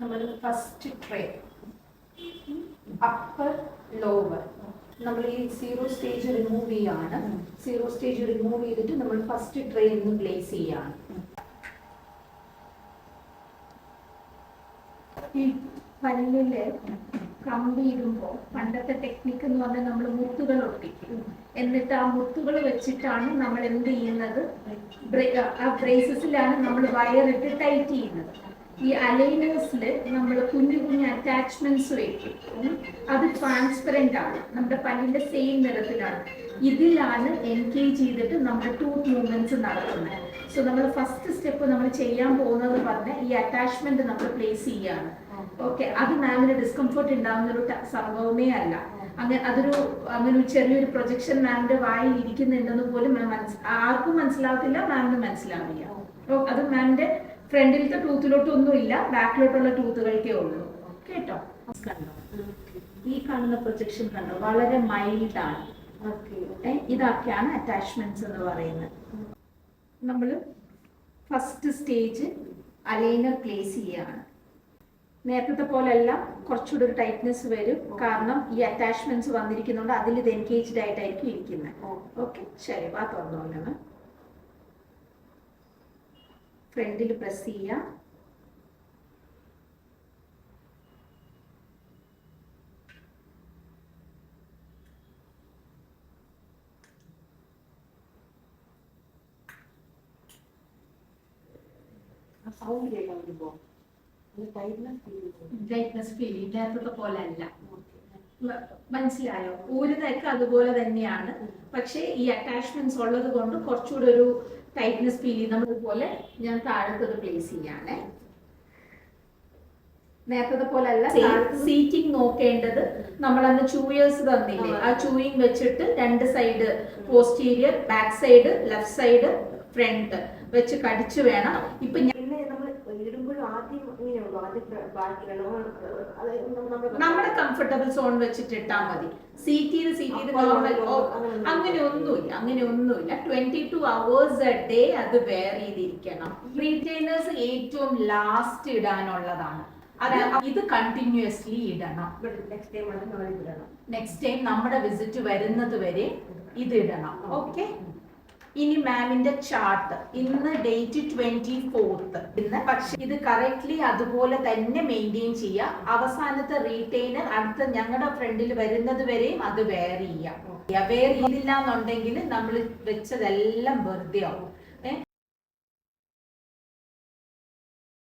നമ്മൾ first tray upper lower നമ്മൾ ഈ സീറോ സ്റ്റേജ് റിമൂവ് ചെയ്യാണ്. സീറോ സ്റ്റേജ് റിമൂവ് ചെയ്തിട്ട് നമ്മൾ ഫസ്റ്റ് ട്രേ ഒന്ന് പ്ലേസ് ചെയ്യാണ്. ഈ പല്ലില് കമ്പി ഇടുമ്പോൾ പണ്ടത്തെ ടെക്നിക്ക് എന്ന് പറഞ്ഞാൽ നമ്മൾ മുത്തുകൾ ഒട്ടിക്കും. എന്നിട്ട് ആ മുത്തുകൾ വെച്ചിട്ടാണ് നമ്മൾ എന്ത് ചെയ്യുന്നത്, ആ ബ്രേസസിലാണ് നമ്മൾ വയറിട്ട് ടൈറ്റ് ചെയ്യുന്നത്. ഈ അലൈനേഴ്സിൽ നമ്മൾ കുഞ്ഞു കുഞ്ഞു അറ്റാച്ച്മെന്റ്സ് വെക്കും. അത് ട്രാൻസ്പെറന്റ് ആണ്, നമ്മുടെ പല്ലിന്റെ സെയിം നിറത്തിലാണ്. ഇതിലാണ് എൻഗേജ് ചെയ്തിട്ട് നമ്മുടെ ടൂത്ത് മൂവ്മെന്റ്സ് നടക്കുന്നത്. സോ നമ്മൾ ഫസ്റ്റ് സ്റ്റെപ്പ് നമ്മൾ ചെയ്യാൻ പോകുന്നത് പറഞ്ഞാൽ ഈ അറ്റാച്ച്മെന്റ് നമ്മൾ പ്ലേസ് ചെയ്യാണ്. ഓക്കെ, അത് മാമിന് ഡിസ്കംഫർട്ട് ഉണ്ടാകുന്ന ഒരു സംഭവമേ അല്ല. അങ്ങനെ ചെറിയൊരു പ്രൊജക്ഷൻ മാമിന്റെ വായിൽ ഇരിക്കുന്നുണ്ടെന്ന് പോലും ആർക്കും മനസ്സിലാവത്തില്ല, മാമിന് മനസ്സിലാവില്ല. അത് മാമിന്റെ ഫ്രണ്ടിലത്തെ ടൂത്തിലോട്ടൊന്നും ഇല്ല, ബാക്കിലോട്ടുള്ള ടൂത്തുകൾക്കേ ഉള്ളൂ. കേട്ടോ? ഈ കാണുന്ന പ്രൊജക്ഷൻ കണ്ടോ, വളരെ മൈൽഡ് ആണ്. ഇതൊക്കെയാണ് അറ്റാച്ച്മെന്റ്സ് എന്ന് പറയുന്നത്. നമ്മൾ ഫസ്റ്റ് സ്റ്റേജ് അലൈനർ പ്ലേസ് ചെയ്യാണ്. നേരത്തെ പോലെയല്ല, കുറച്ചുകൂടി ഒരു ടൈറ്റ്നെസ് വരും. കാരണം ഈ അറ്റാച്ച്മെന്റ്സ് വന്നിരിക്കുന്നുണ്ട്, അതിൽ ഇത് എൻഗേജ്ഡ് ആയിട്ടായിരിക്കും ഇരിക്കുന്നത്. ഓക്കെ, ശരി, വാ തുറന്നോളാണ്. ഫ്രണ്ടിൽ പ്രസ് ചെയ്യാം. ടൈറ്റ്നസ് ഫീൽ ഇല്ലാത്തത് പോലെ അല്ല. മനസ്സിലായോ? ഊരുന്നതൊക്കെ അതുപോലെ തന്നെയാണ്, പക്ഷെ ഈ അറ്റാച്ച്മെന്റ്സ് ഉള്ളത് കൊണ്ട് കുറച്ചുകൂടെ ഒരു ടൈറ്റ്നസ് ഫീൽ ചെയ്യുന്നത് പോലെ. ഞാൻ താഴത്തത് പ്ലേസ് ചെയ്യാനേ. നേരത്തെ പോലെ അല്ല. സീറ്റിംഗ് നോക്കേണ്ടത് നമ്മൾ അന്ന് ചൂയേഴ്സ് തന്നില്ലേ, ആ ചൂയിങ് വെച്ചിട്ട് രണ്ട് side posterior, back side, left side, front വെച്ച് കടിച്ചു വേണം. ഇപ്പൊ നമ്മുടെ കംഫർട്ടബിൾ സോൺ വെച്ചിട്ട് ഇട്ടാ മതി. സീറ്റ് ചെയ്ത് നോർമൽ അങ്ങനെ ഒന്നുമില്ല. 22 hours a day അത് വെയർ ചെയ്തിരിക്കണം. റീറ്റെയിനേഴ്സ് ഏറ്റവും ലാസ്റ്റ് ഇടാനുള്ളതാണ്. അത് ഇത് കണ്ടിന്യൂസ്ലി ഇടണം. നെക്സ്റ്റ് ടൈം നമ്മുടെ വിസിറ്റ് വരുന്നത് വരെ ഇത് ഇടണം. ഓക്കെ, ഇനി മാമിന്റെ ചാർട്ട് ഇന്ന് ഡേറ്റ് 24th ഇന്ന്. പക്ഷെ ഇത് കറക്റ്റ്ലി അതുപോലെ തന്നെ മെയിൻറ്റെയിൻ ചെയ്യുക. അവസാനത്തെ റീറ്റെയിനർ അടുത്ത ഞങ്ങളുടെ ഫ്രണ്ടിൽ വരുന്നത് വരെയും അത് വെയർ ചെയ്യാം. വെയർ ചെയ്തില്ല എന്നുണ്ടെങ്കിൽ നമ്മൾ വെച്ചതെല്ലാം വെറുതെ ആവും.